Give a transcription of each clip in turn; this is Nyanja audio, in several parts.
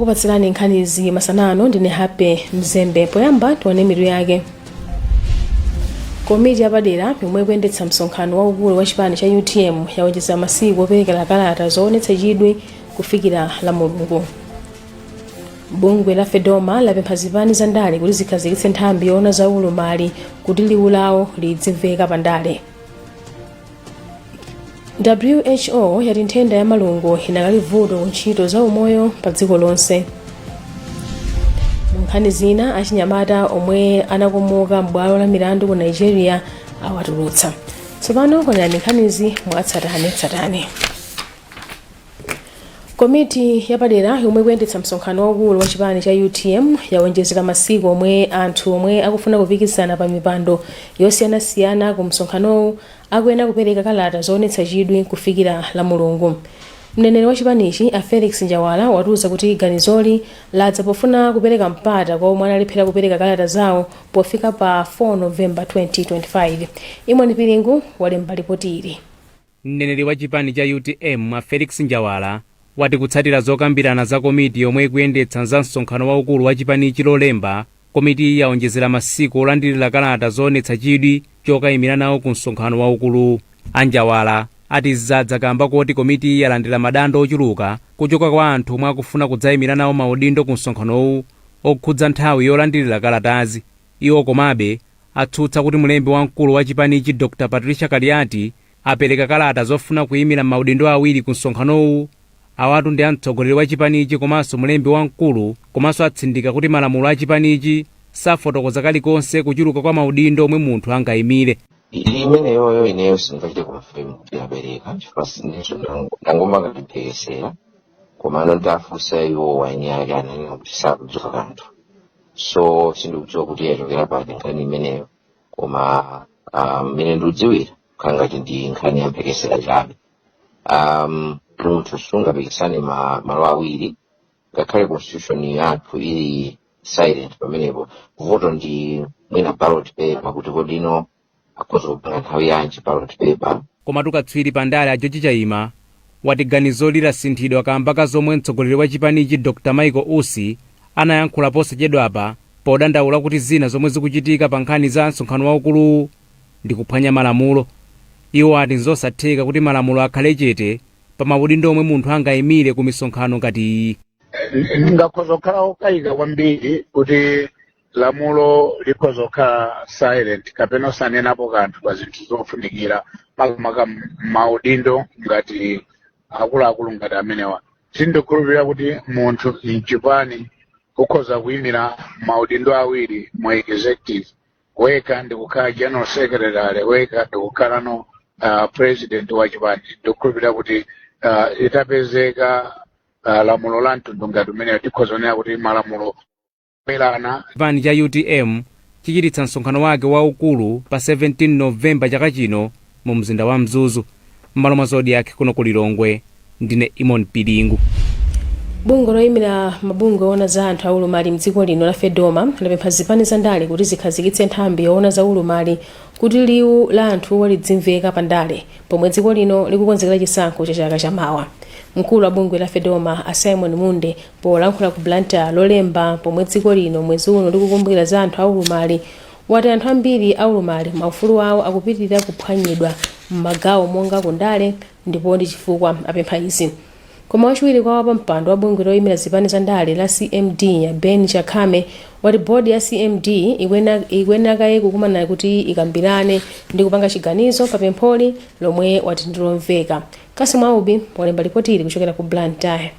Okupatsirani nkhanizi masanano ndine Happy Mzembe. Poyamba tione mitu yake. Komiti yapadera yomwe ikuyendetsa msonkhano waukulu wa chipani cha UTM yawonjeza masiku opereka kalata zoonetsa chidwi kufikira la Mulungu. Bungwe la Fedoma lapempha zipani za ndale kuti zikhazikitse nthambi yoona za ulumali kuti liwu lawo lidzimveka pandale. WHO yati nthenda ya malungo inakali vuto ntchito za umoyo pa dziko lonse. Nkhani zina achinyamata omwe anakomoka m'bwalo la milandu ku Nigeria awatulutsa. Tsopano konani nkhanizi mwatsatane. Komiti yapadera yomwe ikuyendetsa msonkhano waukulu wa chipani cha UTM yawonjezera masiku omwe anthu omwe akufuna kupikisana pa mipando yosiyanasiyana ku msonkhanowu akuyenera kupereka kalata zoonetsa chidwi kufikira la Mulungu. Mneneri wa chipanichi a Felix Njawala watuza kuti ganizoli ladza pofuna kupereka mpata kwa omwe analephera kupereka kalata zawo pofika pa 4 November 2025. Imoni Pilingu walemba ripoti ili. Mneneri wa chipani cha UTM a Felix Njawala wati kutsatira zokambirana za komiti yomwe ikuyendetsa za msonkhano waukulu wa chipanichi lolemba, komiti yawonjezera masiku olandirira kalata zoonetsa chidwi chokayimira nawo ku msonkhano waukulu. Anjawala ati zadza kamba kuti komiti yalandira madandaulo ochuluka kuchoka kwa anthu omwe akufuna kudzayimira nawo maudindo ku msonkhanowu okhudza nthawi yolandirira kalatazi. Iwo komabe atsutsa kuti mlembi wamkulu wa chipanichi Dr. Patricia Kaliati apereka kalata zofuna kuyimira maudindo awiri ku msonkhanowu. Awatu ndi amtsogoleri wa chipanichi komanso mlembi wamkulu, komanso atsindika kuti malamulo a chipanichi safotokoza kalikonse kuchuluka kwa maudindo omwe munthu angayimire. Imeneyo ineyo singachite kumafemu kuti abereka chifukwa ndangomanga ndipekesera komano ndafunsa iwo wanyali ananena kuti sakudzuka kanthu, so sindikudziwa kuti yachokera pati nkhani imeneyo, koma mmene ndikudziwira khangati ndi nkhani yampekesera chabe. Munthu sungapikisane malo awiri ngakhale constitution yathu ili silent pamenepo voto ndi mwina ballot paper kuti kodino akozopanga nthawi yanji ballot paper. Koma tukatswiri pandale a George Chaima wati ganizoli lasinthidwa kamba ka zomwe mtsogoleri wa chipanichi Dr. Michael Usi anayankhula posachedwapa podandaula kuti zina zomwe zikuchitika pa nkhani za msonkhano waukulu ndi kuphwanya malamulo. Iwo ati nzosatheka kuti malamulo akhale chete pa maudindo omwe munthu angayimire ku misonkhano ngati iyi. Ngakhoza okayika kwambiri kuti lamulo likhoza silent kapena osanenapo kanthu pa zinthu zofunikira makamaka maudindo ngati akuluakulu ngati amenewa. Sindikhulupirira kuti munthu mchipani ukhoza kuyimira maudindo awiri mu executive, weka ndi kukhala general secretary, weka ndi kukhala no president wa chipani. Ndikukhulupirira kuti itapezeka lamulo la mtundu ngati umeneyo tikhoza kunena kuti malamulo melana. Chipani cha UTM chichititsa msonkhano wake waukulu pa 17 November chaka chino mu mzinda wa Mzuzu. M'malo mwa Zodiak kuno ku Lilongwe ndine Imoni Pilingu. Bungwe loyimira mabungwe oona za anthu aulumali mdziko lino la Fedoma lapempha zipani za ndale kuti zikhazikitse nthambi yoona za ulumali kuti liwu la anthu lidzimveka pandale pomwe dziko lino likukonzekera chisankho cha chaka chamawa. Mkulu wa bungwe la Fedoma a Simon Munde polankhula ku Blantyre lolemba pomwe dziko lino mwezi uno likukumbukira za anthu aulumali wati anthu ambiri aulumali maufulu awo akupitirira kuphwanyidwa m'magawo monga ku ndale ndipo ndi chifukwa apempha izi. Koma wachiwiri kwa wapa mpando wa bungwe loyimira zipani za ndale la CMD ya Ben Chakhame wati bodi ya CMD ikuyenera kaye kukumana kuti ikambirane ndi kupanga chiganizo pa pempholi lomwe wati ndilomveka. Kasimu Aubi walemba ripoti ili kuchokera ku Blantyre.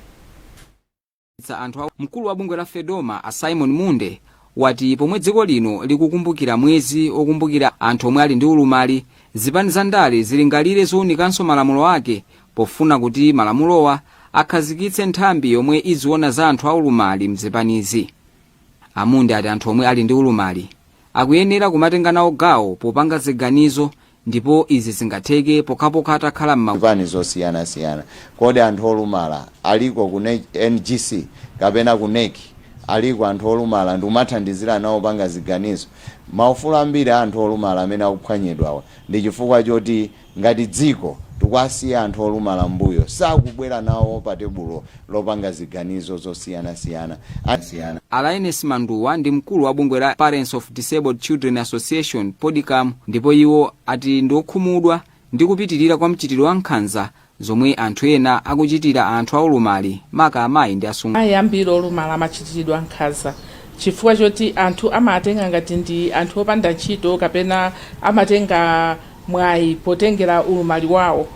Mkulu wa bungwe la Fedoma a Simon Munde wati pomwe dziko lino likukumbukira mwezi okumbukira anthu omwe ali ndi ulumali, zipani za ndale zilingalire zounikanso malamulo ake pofuna kuti malamulowa akhazikitse nthambi yomwe iziona za anthu aulumali mzipanizi. Amunde ati anthu omwe ali ndi ulumali akuyenera kumatenga nawo gawo popanga ziganizo, ndipo izi zingatheke pokhapokha atakhala m'mapani zosiyanasiyana. Kodi anthu olumala aliko ku NGC kapena ku NEC aliko anthu olumala ndi umathandizira nawo panga ziganizo. Maufulu ambiri anthu olumala amene akuphwanyidwawa ndi chifukwa choti ngati dziko tikwasiya anthu olumala mbuyo sakubwera nawo pa tebulo lopanga ziganizo zosiyanasiyana. Alaines Manduwa ndi mkulu wa bungwe la Parents of Disabled Children Association PODICAM, ndipo iwo ati ndi okhumudwa ndi kupitirira kwa mchitidwe wa nkhanza zomwe anthu ena akuchitira anthu aulumali maka amayi ndi asungwana. Ayambiri olumala amachitiridwa nkhanza chifukwa choti anthu amatenga ngati ndi anthu opanda ntchito kapena amatenga mwayi potengera ulumali wawo.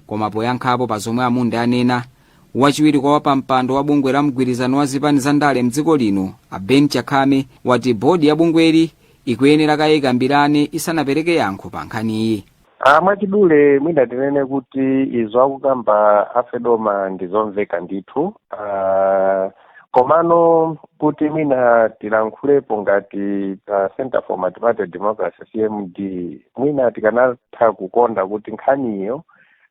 Koma poyankhapo pa zomwe Amunde anena, wachiwiri kwa wapampando wa bungwe la mgwirizano wa zipani za ndale mdziko lino Ben Chakhame wati bodi ya bungweli ikuyenera kayikambirane isanapereke yankho pa nkhaniyi. Mwachidule mwina tinene kuti izo akukamba afedoma ndizomveka ndithu. Komano kuti mwina tilankhulepo ngati Center for Multiparty Democracy CMD, mwina tikanatha kukonda kuti nkhaniyo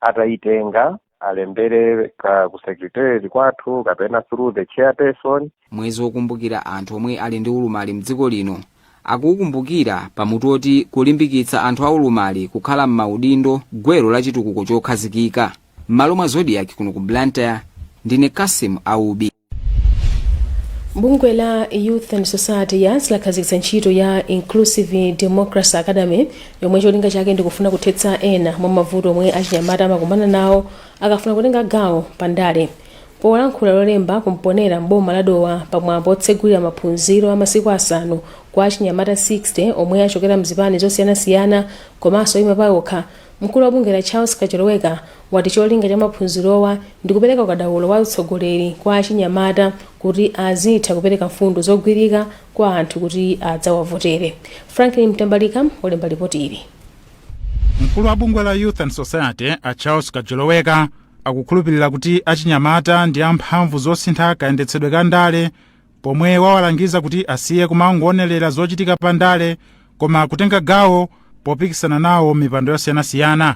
atayitenga alembere ku secretariat kwathu kapena through the chairperson. Mwezi wokumbukira anthu omwe ali ndi ulumali mdziko lino akukumbukira pamutu oti kulimbikitsa anthu aulumali kukhala m'maudindo gwero la chitukuko chokhazikika. M'malo mwa Zodiak kuno ku Blantyre, ndine Kasim Aubi. Bungwe la Youth and Society lakhazikitsa ntchito ya Inclusive Democracy Academy yomwe cholinga chake ndikufuna kuthetsa ena mwa mavuto omwe achinyamata amakumana nawo akafuna kutenga gawo pa ndale. Polankhula lolemba kumponera mboma la Dowa pamwambo otsegulira maphunziro a masiku asanu kwa achinyamata 60 omwe achokera mzipani zosiyanasiyana komanso ima pawokha, mkulu wa bungwe la Charles Kacholoweka wati cholinga cha maphunzirowa ndi kupereka ukadaulo wa utsogoleri kwa achinyamata kuti azitha kupereka mfundo zogwirika kwa anthu kuti adzawavotere. Franklin Mtambalika olemba ripoti ili. Mkulu wa bungwe la Youth and Society a Charles Kacholoweka akukhulupirira kuti achinyamata ndi amphamvu zosintha kayendetsedwe ka ndale, pomwe wawalangiza kuti asiye kumangoonelera zochitika pa ndale koma kutenga gawo popikisana nawo mipando yosiyanasiyana.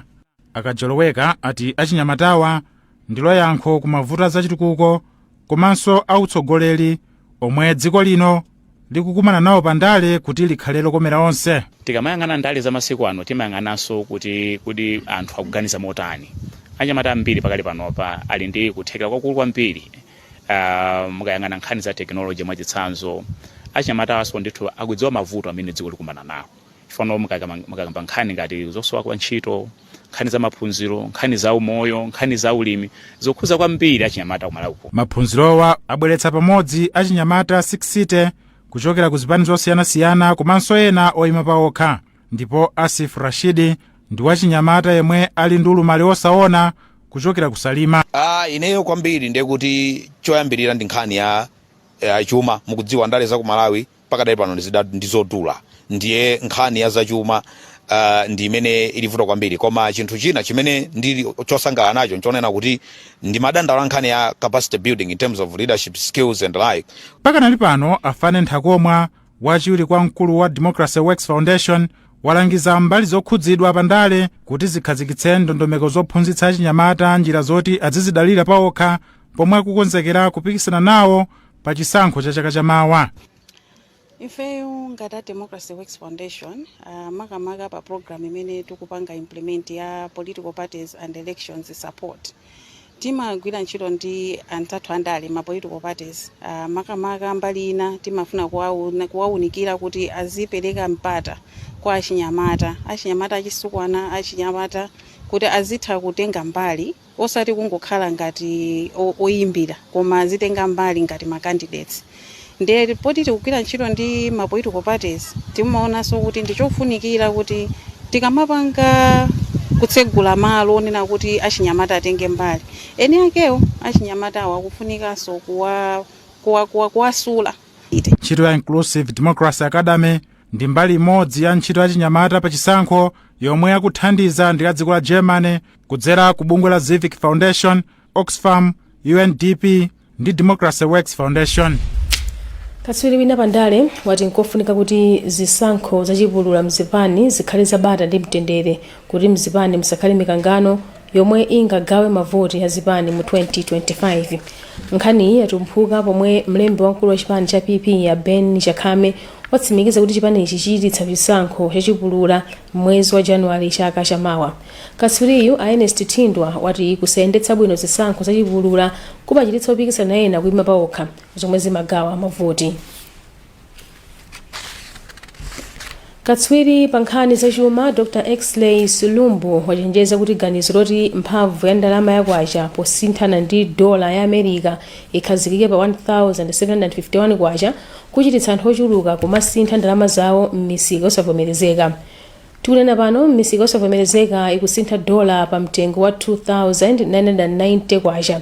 Akacholoweka ati achinyamatawa ndilo yankho kumavuto zachitukuko komanso autsogoleri omwe dziko lino likukumana nawo pa ndale kuti likhale lokomera onse. Tikamayang'ana ndale za masiku ano timayang'ananso kuti anthu akuganiza motani. Achinyamata ambiri pakali panopa ali ndi kuthekera kwakulu kwambiri. Mukayang'ana nkhani za technology mwachitsanzo, achinyamata aso ndithu akudziwa mavuto amene dziko likumana nawo. Chifukwa mukakamba nkhani ngati zosowa kwa ntchito, nkhani za maphunziro, nkhani za umoyo, nkhani za ulimi, zokhuza kwambiri achinyamata kumalawi. Maphunzirowa abweretsa pamodzi achinyamata 60 kuchokera ku zipani zosiyanasiyana komanso ena oyima pawokha, ndipo Asif Rashidi ndi wachinyamata yemwe ali ndi ulumali osaona kuchokera kusalima. Ineyo kwambiri ndiye kuti choyambirira ndi nkhani ya chuma. Mukudziwa ndale za ku Malawi pakadali pano ndizodula, ndiye nkhani ya zachuma ndi imene ilivuta kwambiri. Koma chinthu china chimene ndili chosangalala nacho nchonena kuti ndi madandaulo nkhani ya capacity building in terms of leadership skills and like. Pakanali pano Afane Nthakomwa wachiwiri kwa mkulu wa Democracy Works Foundation walangiza mbali zokhudzidwa pa ndale kuti zikhazikitse ndondomeko zophunzitsa achinyamata njira zoti azizidalira pawokha pomwe akukonzekera kupikisana nawo pa chisankho cha chaka chamawa. Ifeyo ngati Democracy Works Foundation makamaka pa program imene tikupanga implement ya political parties and elections support. Timagwira ntchito ndi anthu andale ma political parties makamaka mbali ina timafuna kuwaunikira kuti azipereka mpata kwa achinyamata achisukwana, achinyamata kuti azitha kutenga mbali osati kungokhala ngati oyimbira koma azitenga mbali ngati ma candidates. Ndiye poti tikugwira ntchito ndi ma political parties timaonanso kuti ndichofunikira kuti tikamapanga kutsegula malo onena kuti achinyamata atenge mbali, eni akewo achinyamata akufunikanso kuwasula. Ntchito ya Inclusive Democracy Academy ndi mbali imodzi ya ntchito achinyamata pa chisankho yomwe akuthandiza ndi dziko la Germany kudzera ku bungwe la Civic Foundation, Oxfam, UNDP ndi Democracy Works Foundation. Katswiri wina pandale wati nkofunika kuti zisankho zachipulula mzipani zikhale zabata ndi mtendere kuti mzipani musakhale mikangano yomwe ingagawe mavoti ya zipani mu 2025. Nkhani yatumphuka pomwe mlembi wamkulu wa chipani cha PP ya Ben Chakhame watsimikiza kuti chipani ichi chichititsa chisankho chachipulula mwezi wa Januwale chaka chamawa. Katswiriyu a Ernest Tindwa wati kusayendetsa bwino zisankho zachipulula kumachititsa opikisana ena kuima paokha zomwe zimagawa mavoti. Katswiri pa nkhani zachuma Dr. Exley Sulumbu wachenjeza kuti ganizo loti mphamvu ya ndalama yakwacha posinthana ndi dola ya America ikhazikike pa 1751 kwacha kuchititsa anthu ochuluka kumasintha ndalama zawo m'misika osavomerezeka. Tikunena pano m'misika osavomerezeka ikusintha dola pa mtengo wa 2990 kwacha.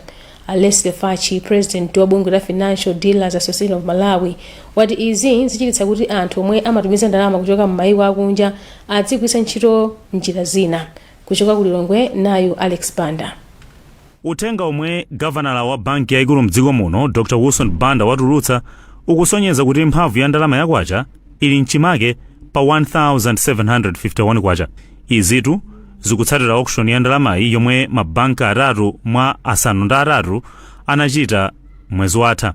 Leslie Fachi, president wa bungwe la Financial Dealers Association of Malawi, wati izi zichititsa kuti anthu omwe amatumiza ndalama kuchoka m'mayiko akunja adzigwiritsa ntchito njira zina. Kuchoka ku Lilongwe nayu Alex Banda. Utenga omwe gavanala wa banki yaikulu mdziko muno Dr. Wilson Banda watulutsa ukusonyeza kuti mphamvu ya ndalama yakwacha ili mchimake pa 1751 kwacha. Izitu zikutsatira auction ya ndalamayi yomwe mabanka atatu mwa asanu ndi atatu anachita mwezi watha.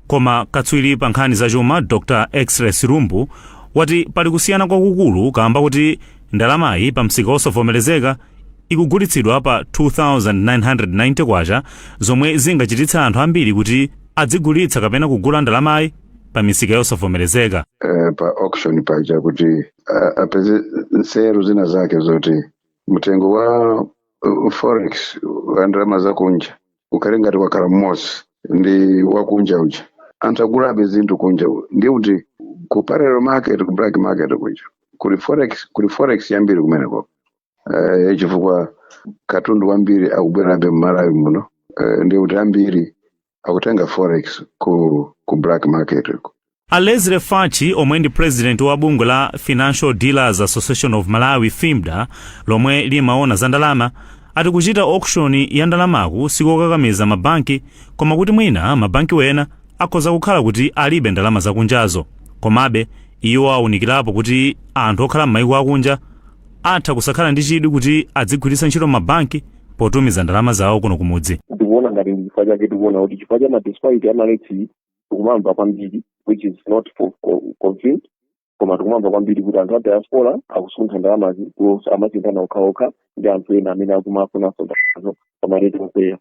Koma katswiri pa nkhani zachuma Dr. Exley Sulumbu wati pali kusiyana kwakukulu kamba kuti ndalamayi pa msika osavomerezeka ikugulitsidwa pa 2990 kwacha zomwe zingachititsa anthu ambiri kuti adzigulitsa kapena kugula ndalamayi pa misika yosavomerezeka. Pa auction paja kuti apeze nseru zina zake zoti mtengo wa forex wa ndalama za kunja ukalengati wakhala mmodzi ndi wakunja uja anthu akulabe zinthu kunja ndi kuti ku parallel market ku black market kunja kuli forex yambiri kumeneko chifukwa katundu wambiri akubwerabe m'Malawi muno ndi kuti ambiri akutenga forex ku black market. Leslie Fachi omwe ndi president wa bungwe la Financial Dealers Association of Malawi FIMDA lomwe limaona za ndalama ati kuchita auction ya ndalamaku sikokakamiza mabanki koma kuti mwina mabanki wena akhoza kukhala kuti alibe ndalama zakunjazo. Komabe iwo awunikirapo kuti anthu okhala m'mayiko akunja atha kusakhala ndi chidwi kuti adzigwiritsa ntchito mabanki potumiza ndalama zawo kuno kumudzi. Ndikuona ngati ndi chifukwa chake tikuona kuti chifukwa cha madespite amaletsi tikumamva kwambiri which is not for confirmed koma tikumamva kwambiri kuti anthu a diaspora akusuntha ndalamazi amasinthana okhaokha ndi anthu ena amene akumafuna sondazo pamaleti okweya.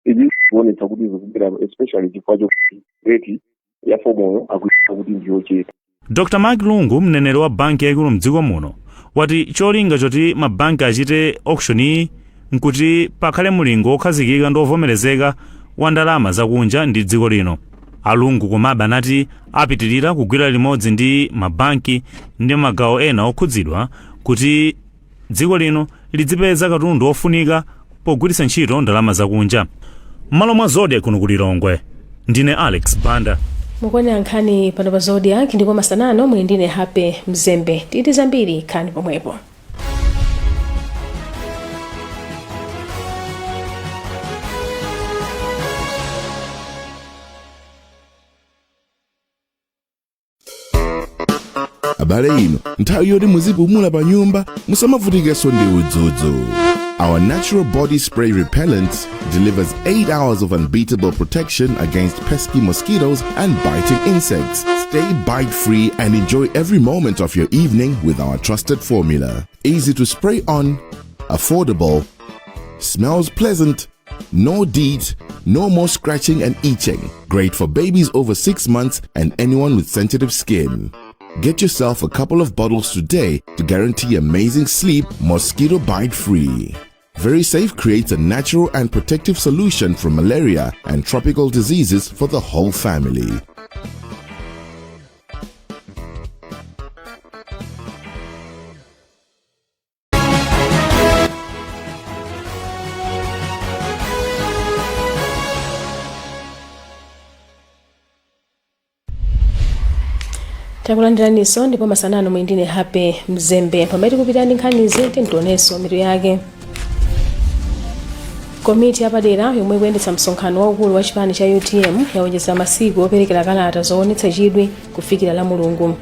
Izi zikuonetsa kuti zikubwera especially chifukwa chokuti rate ya fomoyo akuita kuti ndiyocheta. Dr. Mark Lungu mneneri wa banki yaikulu mdziko muno wati cholinga choti mabanki achite auction iyi nkuti pakhale mulingo okhazikika ndi ovomerezeka wa ndalama zakunja ndi dziko lino. Alungu komabe anati apitirira kugwira limodzi ndi mabanki ndi magawo ena okhudzidwa kuti dziko lino lidzipeza katundu ofunika pogwiritsa ntchito ndalama zakunja. M'malo mwa Zodiak kuno ku Lilongwe ndine Alex Banda. Mukuona nkhani pano pa Zodiak ndipo Masana muli ndine Happy Mzembe. Titi zambiri khani pomwepo. Abale ino nthawi yoti muzipumula pa nyumba musamavutikenso ndi udzudzu. Our natural body spray repellent delivers 8 hours of unbeatable protection against pesky mosquitoes and biting insects. Stay bite-free and enjoy every moment of your evening with our trusted formula. Easy to spray on, affordable, smells pleasant, no DEET, no more scratching and itching. Great for babies over 6 months and anyone with sensitive skin. Get yourself a couple of bottles today to guarantee amazing sleep, mosquito bite-free. Very Safe creates a natural and protective solution from malaria and tropical diseases for the whole family. Takulandiraniso ndipo Masana mwindine Happy Mzembe. Pamene kupitani nkhanizi tintonenso mitu yake. Komiti yapadera yomwe ikuyendetsa msonkhano waukulu wa chipani cha UTM yawonjeza masiku operekera kalata zoonetsa chidwi kufikira la Mulungu.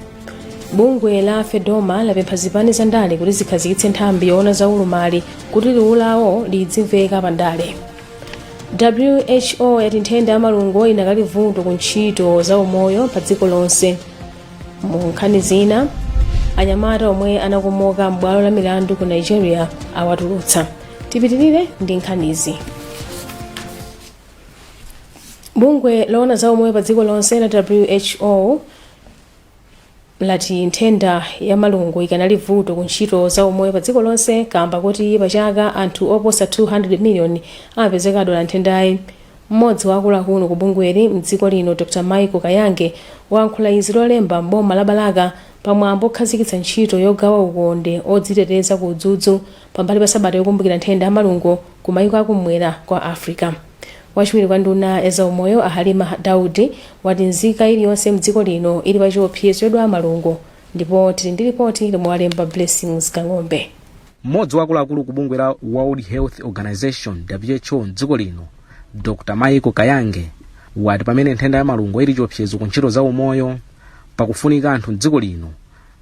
bungwe la fedoma lapempha zipani za ndale kuti zikhazikitse nthambi yoona za ulumali kuti liwu lawo lidzimveka pa ndale. WHO yati nthenda ya malungo inakali vuto ku ntchito za umoyo pa dziko lonse. Mu nkhani zina, anyamata omwe anakomoka m'bwalo la milandu ku Nigeria awatulutsa. Tipitirire ndi nkhanizi. Bungwe loona za umoyo pa dziko lonse la WHO lati nthenda ya malungo ikanali vuto ku ntchito za umoyo pa dziko lonse kamba kuti pa chaka anthu oposa 200 miliyoni amapezeka adwala nthendayi. Mmodzi wa akuluakulu ku bungweli mdziko lino Dr. Michael Kayange wayankhula izi lolemba m'boma la Balaka pamwambo okhazikitsa ntchito yogawa ukonde odziteteza ku udzudzu pambali pa sabata yokumbukira nthenda ya malungo ku mayiko akumwera kwa Africa. Wachiwiri kwa nduna ya zaumoyo Halima Daudi wati nzika iliyonse mdziko lino ili pa chiopsezo chodwala malungo, ndipo tili ndi ripoti lomwe walemba Blessings Kang'ombe. Mmodzi wa akuluakulu ku bungwe la World Health Organization WHO mdziko lino Dr. Michael Kayange wati pamene nthenda ya malungo ili chiopsezo ku ntchito za umoyo pakufunika anthu mdziko lino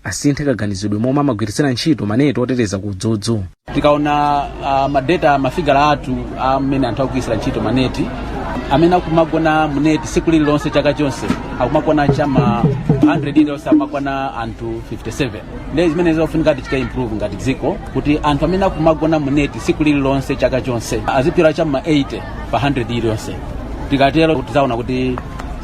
asinthe kaganizidwe momwe amagwiritsira ntchito maneti oteteza ku udzudzu. Tikaona madata mafigala athu amene anthu akugwiritsira ntchito maneti amene akumagona muneti tsiku lililonse chaka chonse akumagona chama 100 iliyonse akumagona anthu 57. Lezi zimene zofunika tichika improve ngati dziko kuti anthu amene akumagona muneti tsiku lililonse chaka chonse azipira chama 80 pa 100 iliyonse. Tikatero tizaona kuti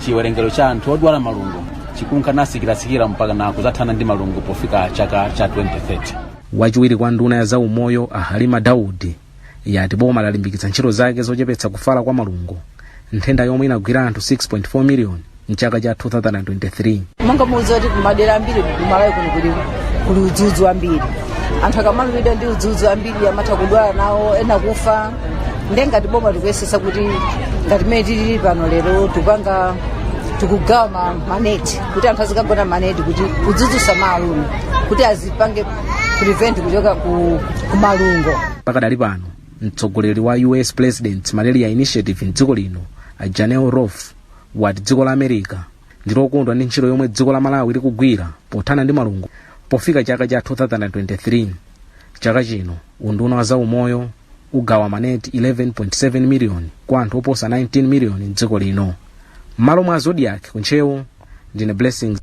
chiwerengero cha anthu odwala malungo chikunkanasikilasikira mpaka na kuzathana ndi malungo pofika chaka cha 2030. Wachiwiri kwa nduna ya zaumoyo Halima Daudi yati boma lalimbikitsa ntchito zake zochepetsa kufala kwa malungo, nthenda yomwe inagwira anthu 6.4 miliyoni mchaka cha 2023. Monga muzoti kumadera ambiri kumalawi kuno kuli udzudzu ambiri. Anthu akamalwidwa ndi udzudzu ambiri amatha kudwala nawo ena kufa. Ndengati boma tikuyesesa kuti ngati mmene tili pano lero tikugawa maneti kuti anthu azikagona maneti kuti udzudzu samalume kuti azipange prevent kuchoka ku malungo. Pakadali pano mtsogoleri wa US President Malaria Initiative mdziko lino Janelle Roth wati dziko la America ndilokondwa ndi ntchito yomwe dziko la Malawi likugwira pothana ndi malungo pofika chaka cha 2023. Chaka chino unduna wa zaumoyo ugawa maneti 11.7 miliyoni kwa anthu oposa 19 miliyoni mdziko lino. Malo mwa Zodiak kunchewo ndine Blessings.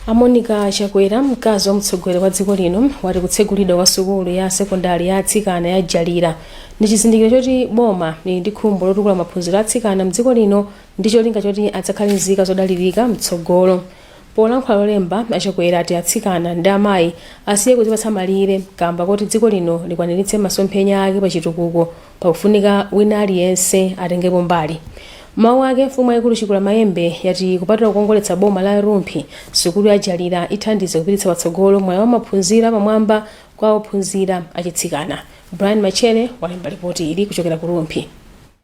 Amonika Chakwera, mkazi wa mtsogoleri wa dziko lino, wati kutsegulidwa kwa sukulu ya sekondari ya atsikana ya Jalira ndi chizindikiro choti boma lili ndi khumbo lotukula maphunziro a atsikana mdziko lino ndi cholinga choti adzakhale nzika zodalirika mtsogolo. Polankhula lolemba Chakwera ati atsikana ndi amayi asiye kudzipatsa malire kamba kuti dziko lino likwaniritse masomphenya ake pa chitukuko pakufunika wina aliyense atengepo mbali. Mawu ake mfumu yaikulu Chikula Mayembe yati kupatula kukongoletsa boma la Rumphi, sukulu ya Jalira ithandize kupititsa patsogolo mwayi wa maphunziro pamwamba kwa ophunzira achitsikana. Brian Machere walemba ripoti ili kuchokera ku Rumphi.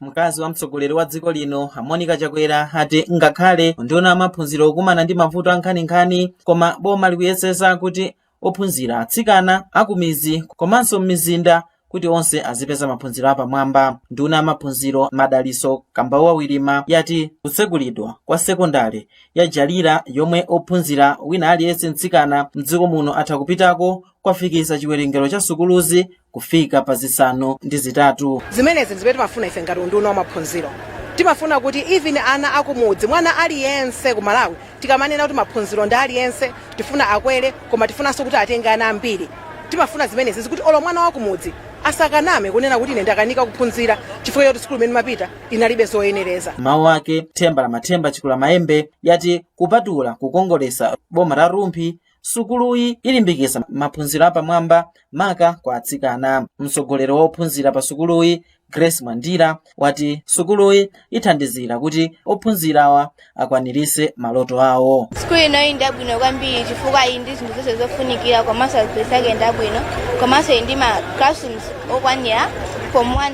Mkazi wa mtsogoleri wa dziko lino Monica Chakwera ati ngakhale nduna amaphunziro okumana ndi mavuto a nkhani koma boma likuyesesa kuti ophunzira atsikana akumizi komanso m'mizinda kuti onse azipeza maphunziro apamwamba. Nduna amaphunziro Madaliso Kambawa Wilima yati kutsegulidwa kwa sekondari ya Jalira yomwe ophunzira wina aliyense mtsikana mdziko muno atha kupitako kwafikisa chiwerengero cha sukuluzi kufika pa 5 Zimenezi zimene timafuna ife ngati nduna amaphunziro. Timafuna kuti even ana akumudzi mwana aliyense ku Malawi tikamanena kuti maphunziro ndi aliyense tifuna akwere koma tifunanso kuti atenge ana ambiri. Timafuna zimenezi kuti olo mwana wakumudzi asakaname kunena kuti ine ndakanika kuphunzira chifukwa choti sukulu imene mapita inalibe zoyenereza. Mawu ake Themba la Mathemba Chikula Mayembe yati kupatula kukongolesa boma la Rumphi, sukuluyi ilimbikisa maphunziro apamwamba maka kwa atsikana. Mtsogoleri wa ophunzira pa sukuluyi Grace Mandira wati sukuluyi ithandizira kuti ophunzirawa akwanirise maloto awo. Sukulu ino ndi abwino kwambiri chifukwa iyi ndi zinthu zonse zofunikira komanso azipesake ndi abwino komanso ndi ma classrooms okwanira form 1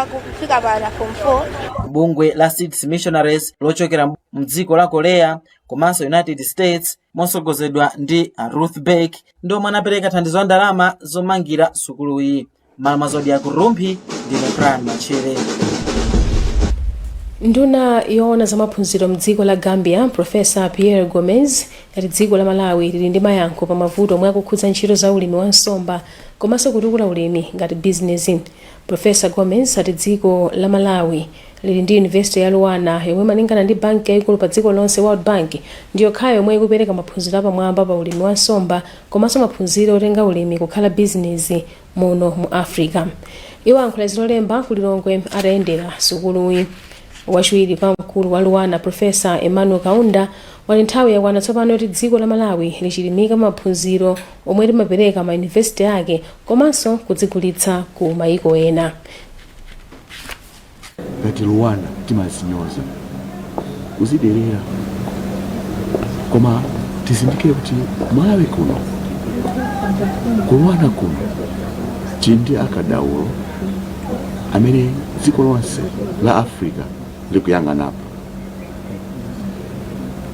kufika pa form 4. Bungwe la Seeds Missionaries lochokera mdziko la Korea komanso United States mosogozedwa ndi Ruth Beck ndo mwanapereka thandizo la ndalama zomangira sukuluyi. Malo mwa Zodiak Rumphi ndine Brian Machere. nduna yoona za maphunziro mdziko la Gambia Profesa Pierre Gomez yati dziko la Malawi lili ndi mayankho pa mavuto omwe akukhudza ntchito za ulimi wa nsomba komanso kutukula ulimi ngati bizinesi. Profesa Gomez ati dziko la Malawi lili ndi University ya Luwana yomwe malingana ndi banki yaikulu pa dziko lonse World Bank ndiyo khayo yomwe ikupereka maphunziro apamwamba pa ulimi wa nsomba komanso maphunziro otenga ulimi kukhala bizinesi muno mu Africa. Iwo ayankhula zolemba kulilongwe atayendera sukuluyi. Wachiwiri kwa mkulu wa Luwana Profesa Emmanuel Kaunda wali nthawi yakwana tsopano kuti dziko la Malawi lichilimika maphunziro omwe limapereka ma university yake komanso kudzigulitsa ku maiko ena. Ngati Luwana timazinyoza kuzidelera koma tizindikire kuti Malawi kuno Luwana kuno tindi akadaulo amene dziko lonse la Africa likuyang'anapo.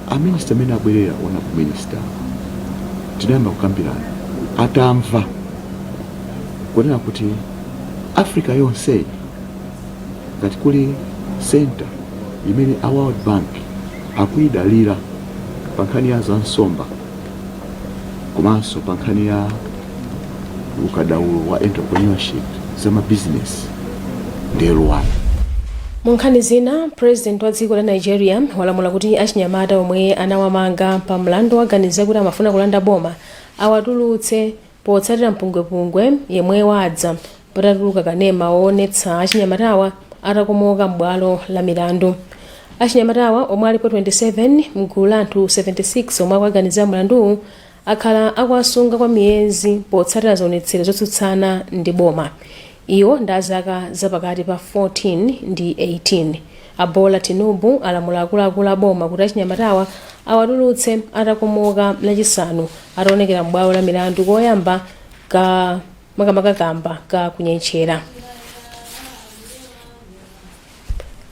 Aminista amene abwerera ona ku minista tinayamba kukambirana atamva kunena kuti Africa yonse ngati kuli center imene a World Bank akuyidalira pa nkhani ya za nsomba komanso pa nkhani ya ukadaulo wa entrepreneurship za mabizinesi ndi Luwana. Mu nkhani zina, President wa dziko la Nigeria walamula kuti achinyamata omwe anawamanga pa mlandu waganiza kuti amafuna kulanda boma awatulutse potsatira mpungwepungwe yemwe wadza patatuluka kanema woonetsa achinyamatawa atakomoka m'bwalo la milandu. Achinyamatawa omwe alipo 27 mgulu la anthu 76 omwe akuganiza mlandu akhala akuwasunga kwa miyezi potsatira zionetsero zotsutsana ndi boma. Iwo ndazaka zapakati pa 14 ndi 18. Abola Tinubu alamula akuluakulu a boma kuti achinyamatawa awatulutse atakomoka lachisanu ataonekera m'bwalo la milandu koyamba ka makamaka ka kunyetchera.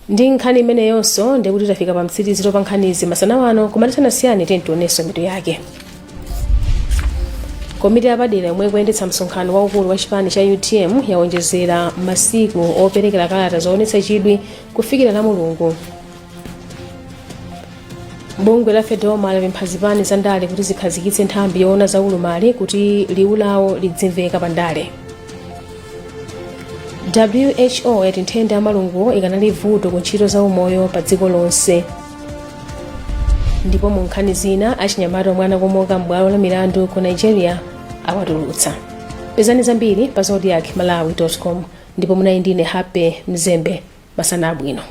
Ndi nkhani imeneyonso ndikuti tafika pa mtsiriziro pa nkhanizi masana wano koma tisanasiyane tionenso mitu yake. Komiti yapadera yomwe ikuyendetsa msonkhano waukulu wa chipani cha UTM yawonjezera masiku operekera kalata zoonetsa chidwi kufikira la Mulungu. Bungwe la Fedoma lapempha zipani za ndale kuti zikhazikitse nthambi yoona za ulumali kuti liwu lawo lidzimveka pa ndale. WHO yati nthenda ya malungo ikanali vuto ku ntchito za umoyo pa dziko lonse. Ndipo mu nkhani zina achinyamata omwe anakomoka m'bwalo la milandu ku Nigeria awatulutsa. Pezani zambiri pa zodiac malawi.com ndipo munali ndine Happy Mzembe. Masana abwino.